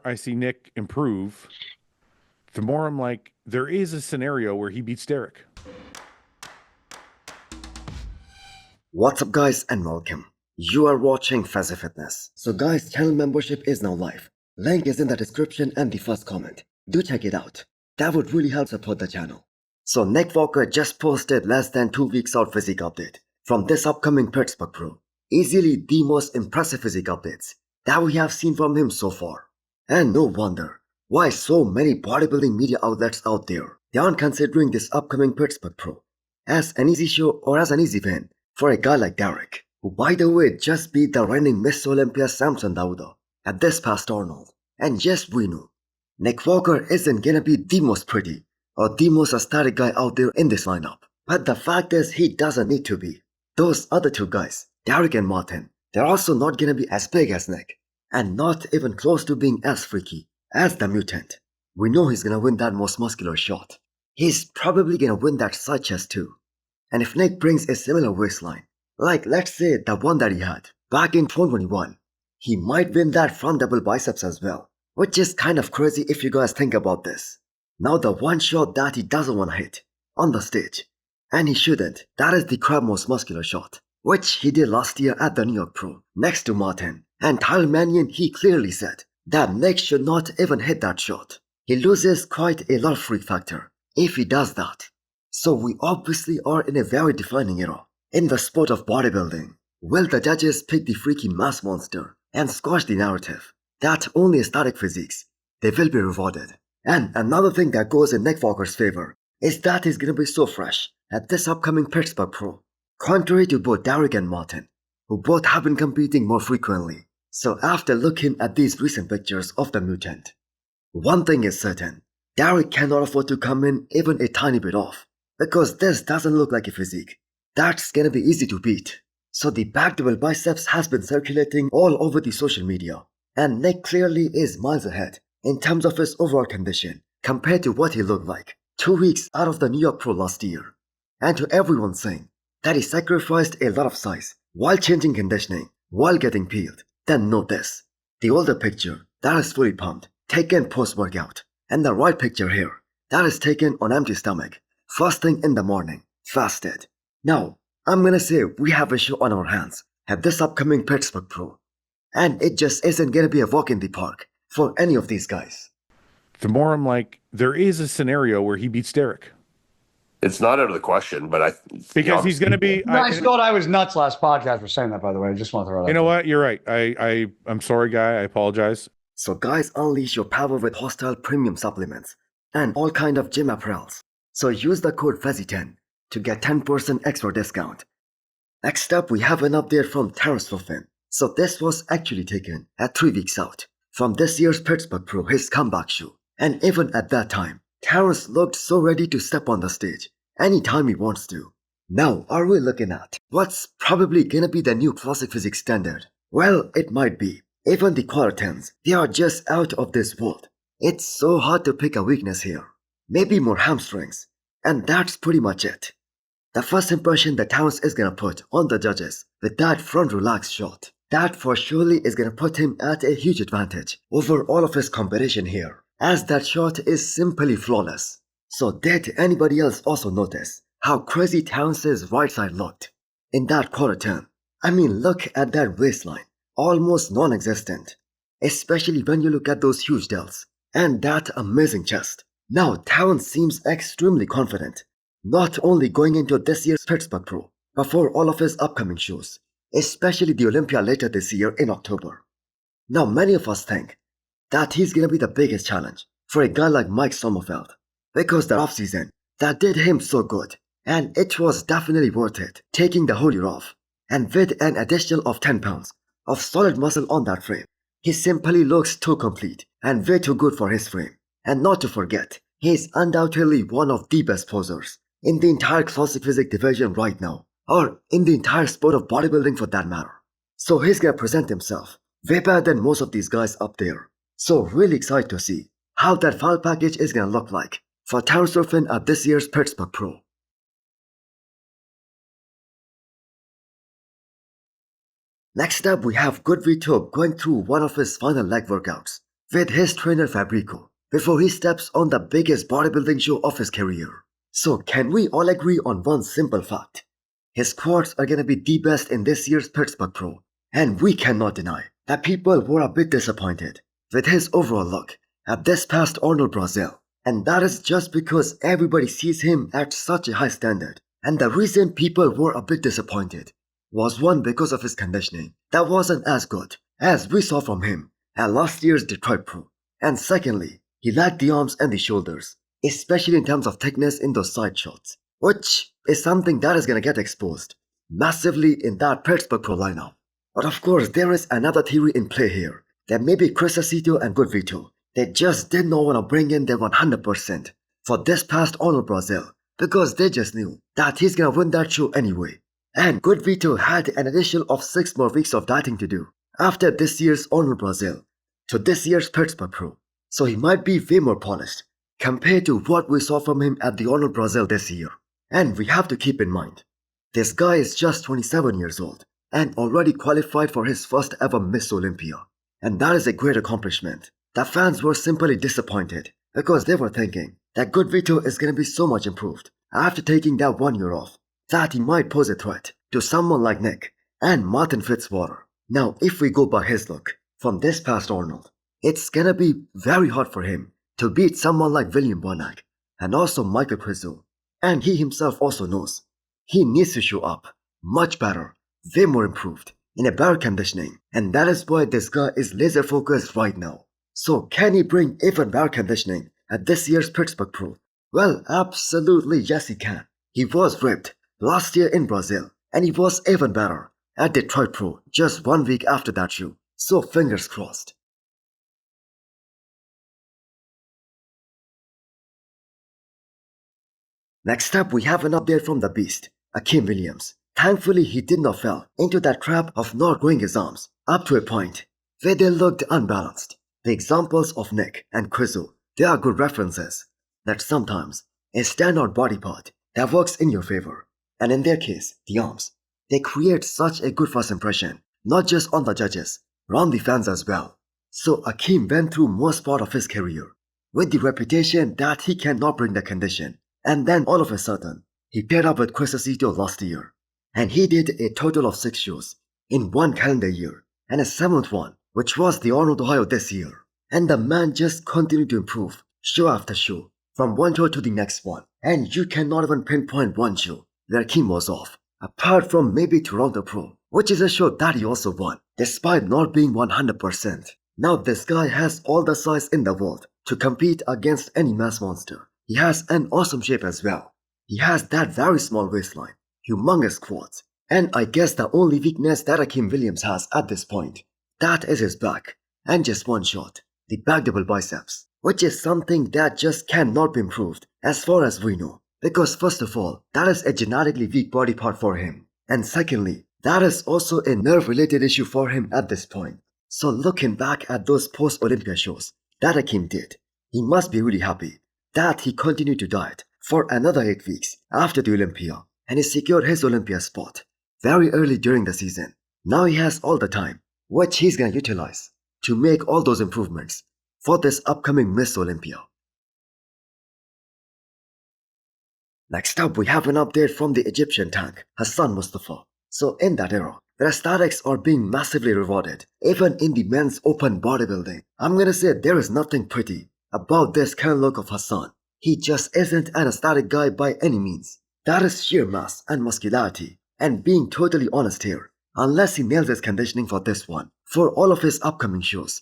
I see Nick improve, the more I'm like, there is a scenario where he beats Derek. What's up guys and welcome. You are watching Fazi Fitness. So guys, channel membership is now live. Link is in the description and the first comment. Do check it out. That would really help support the channel. So Nick Walker just posted less than 2 weeks out physique update from this upcoming Pittsburgh Pro. Easily the most impressive physique updates that we have seen from him so far. And no wonder why so many bodybuilding media outlets out there, they aren't considering this upcoming Pittsburgh Pro as an easy show or as an easy win for a guy like Derek, who by the way just beat the reigning Miss Olympia Samson Dauda at this past Arnold. And yes, we know, Nick Walker isn't gonna be the most pretty or the most aesthetic guy out there in this lineup. But the fact is he doesn't need to be. Those other two guys, Derek and Martin, they're also not gonna be as big as Nick, and not even close to being as freaky as the mutant. We know he's gonna win that most muscular shot. He's probably gonna win that side chest too. And if Nick brings a similar waistline, like let's say the one that he had back in 2021, he might win that front double biceps as well, which is kind of crazy if you guys think about this. Now the one shot that he doesn't want to hit on the stage, and he shouldn't, that is the crab most muscular shot, which he did last year at the New York Pro next to Martin. And Tyler Mannion, he clearly said that Nick should not even hit that shot. He loses quite a lot of freak factor if he does that. So we obviously are in a very defining era in the sport of bodybuilding. Will the judges pick the freaky mass monster and squash the narrative that only aesthetic physiques, they will be rewarded? And another thing that goes in Nick Walker's favor is that he's gonna be so fresh at this upcoming Pittsburgh Pro, contrary to both Derek and Martin, who both have been competing more frequently. So after looking at these recent pictures of the mutant, one thing is certain, Derek cannot afford to come in even a tiny bit off, because this doesn't look like a physique that's gonna be easy to beat. So the back double biceps has been circulating all over the social media, and Nick clearly is miles ahead in terms of his overall condition compared to what he looked like 2 weeks out of the New York Pro last year. And to everyone saying that he sacrificed a lot of size while changing conditioning, while getting peeled, then note this. The older picture, that is fully pumped, taken post-workout, and the right picture here, that is taken on empty stomach, first thing in the morning, fasted. Now, I'm gonna say we have a show on our hands at this upcoming Pittsburgh Pro, and it just isn't gonna be a walk in the park for any of these guys. The more I'm like, there is a scenario where he beats Derek. It's not out of the question, but because he's going to be. I thought I was nuts last podcast for saying that, by the way. I just want to throw it out. You know what? You're right. I'm sorry, guy. I apologize. So guys, unleash your power with Hosstile premium supplements and all kind of gym apparels. So use the code FAZI10 to get 10% extra discount. Next up, we have an update from Terrence. So this was actually taken at 3 weeks out from this year's Pittsburgh Pro, his comeback show. And even at that time, Terrence looked so ready to step on the stage anytime he wants to. Now, are we looking at what's probably gonna be the new classic physics standard? Well, it might be. Even the quarter tens, they are just out of this world. It's so hard to pick a weakness here. Maybe more hamstrings. And that's pretty much it. The first impression that Terrence is gonna put on the judges with that front relaxed shot, that for surely is gonna put him at a huge advantage over all of his competition here, as that shot is simply flawless. So did anybody else also notice how crazy Terrence's right side looked in that quarter turn? I mean, look at that waistline, almost non-existent, especially when you look at those huge delts and that amazing chest. Now Terrence seems extremely confident, not only going into this year's Pittsburgh Pro, but for all of his upcoming shows, especially the Olympia later this year in October. Now many of us think that he's gonna be the biggest challenge for a guy like Mike Sommerfeld, because the offseason, that did him so good, and it was definitely worth it taking the whole year off, and with an additional of 10 pounds of solid muscle on that frame, he simply looks too complete and way too good for his frame. And not to forget, he is undoubtedly one of the best posers in the entire classic physique division right now, or in the entire sport of bodybuilding for that matter. So he's gonna present himself way better than most of these guys up there. So really excited to see how that file package is gonna look like for Terrence at this year's Pittsburgh Pro. Next up, we have Goodvito going through one of his final leg workouts with his trainer Fabrico before he steps on the biggest bodybuilding show of his career. So can we all agree on one simple fact? His quads are gonna be the best in this year's Pittsburgh Pro, and we cannot deny that people were a bit disappointed with his overall look at this past Arnold Brazil, and that is just because everybody sees him at such a high standard. And the reason people were a bit disappointed was one, because of his conditioning that wasn't as good as we saw from him at last year's Detroit Pro, and secondly, he lacked the arms and the shoulders, especially in terms of thickness in those side shots, which is something that is gonna get exposed massively in that Pittsburgh Pro lineup. But of course, there is another theory in play here, that maybe Krizo and Goodvito, they just did not want to bring in their 100% for this past Arnold Brazil, because they just knew that he's gonna win that show anyway. And Goodvito had an additional of 6 more weeks of dieting to do after this year's Arnold Brazil to this year's Pittsburgh Pro, so he might be way more polished compared to what we saw from him at the Arnold Brazil this year. And we have to keep in mind, this guy is just 27 years old and already qualified for his first ever Miss Olympia, and that is a great accomplishment. The fans were simply disappointed because they were thinking that Goodvito is going to be so much improved after taking that 1 year off that he might pose a threat to someone like Nick and Martin-Fitzwater. Now, if we go by his look from this past Arnold, it's gonna be very hard for him to beat someone like William Bonac and also Michael Krizo. And he himself also knows he needs to show up much better, way more improved, in a better conditioning, and that is why this guy is laser focused right now. So can he bring even better conditioning at this year's Pittsburgh Pro? Well, absolutely yes he can. He was ripped last year in Brazil, and he was even better at Detroit Pro just 1 week after that show. So fingers crossed. Next up, we have an update from the beast, Akim Williams. Thankfully, he did not fall into that trap of not growing his arms up to a point where they looked unbalanced. The examples of Nick and Krizo, they are good references that sometimes a standout body part that works in your favor, and in their case, the arms, they create such a good first impression, not just on the judges, but on the fans as well. So Akim went through most part of his career with the reputation that he cannot bring the condition, and then all of a sudden, he paired up with Krizo last year, and he did a total of 6 shows in 1 calendar year, and a 7th one, which was the Arnold Ohio this year. And the man just continued to improve show after show, from one show to the next one, and you cannot even pinpoint one show where Akim was off, apart from maybe Toronto Pro, which is a show that he also won, despite not being 100%. Now this guy has all the size in the world to compete against any mass monster. He has an awesome shape as well. He has that very small waistline, humongous quads, and I guess the only weakness that Akim Williams has at this point, that is his back, and just one shot, the back double biceps, which is something that just cannot be improved as far as we know, because first of all, that is a genetically weak body part for him, and secondly, that is also a nerve-related issue for him at this point. So looking back at those post-Olympia shows that Akim did, he must be really happy that he continued to diet for another 8 weeks after the Olympia, and he secured his Olympia spot very early during the season. Now he has all the time, which he's gonna utilize to make all those improvements for this upcoming Miss Olympia. Next up, we have an update from the Egyptian tank, Hassan Mustafa. So in that era, where aesthetics are being massively rewarded, even in the men's open bodybuilding, I'm gonna say there is nothing pretty about this current look of Hassan. He just isn't an aesthetic guy by any means. That is sheer mass and muscularity, and being totally honest here, unless he nails his conditioning for this one, for all of his upcoming shows,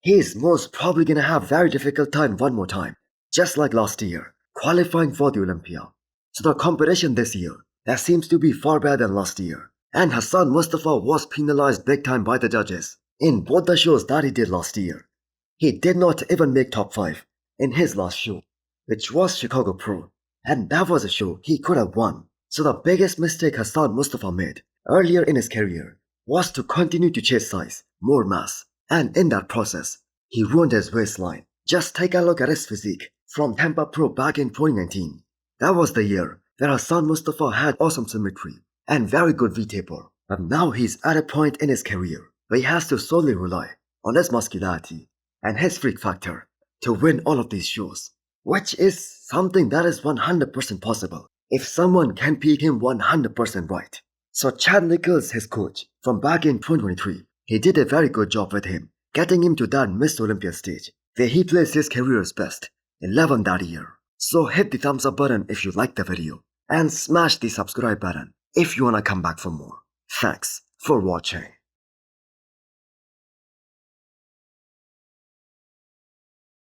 he is most probably gonna have very difficult time one more time, just like last year, qualifying for the Olympia. So the competition this year, that seems to be far better than last year, and Hassan Mustafa was penalized big time by the judges in both the shows that he did last year. He did not even make top 5 in his last show, which was Chicago Pro, and that was a show he could have won. So the biggest mistake Hassan Mustafa made earlier in his career was to continue to chase size, more mass, and in that process, he ruined his waistline. Just take a look at his physique from Tampa Pro back in 2019. That was the year where Hassan Mustafa had awesome symmetry and very good V-taper, but now he's at a point in his career where he has to solely rely on his muscularity and his freak factor to win all of these shows, which is something that is 100% possible if someone can pick him 100% right. So Chad Nichols, his coach, from back in 2023, he did a very good job with him, getting him to that Mr. Olympia stage, where he placed his career's best, 11 that year. So hit the thumbs up button if you liked the video, and smash the subscribe button if you wanna come back for more. Thanks for watching.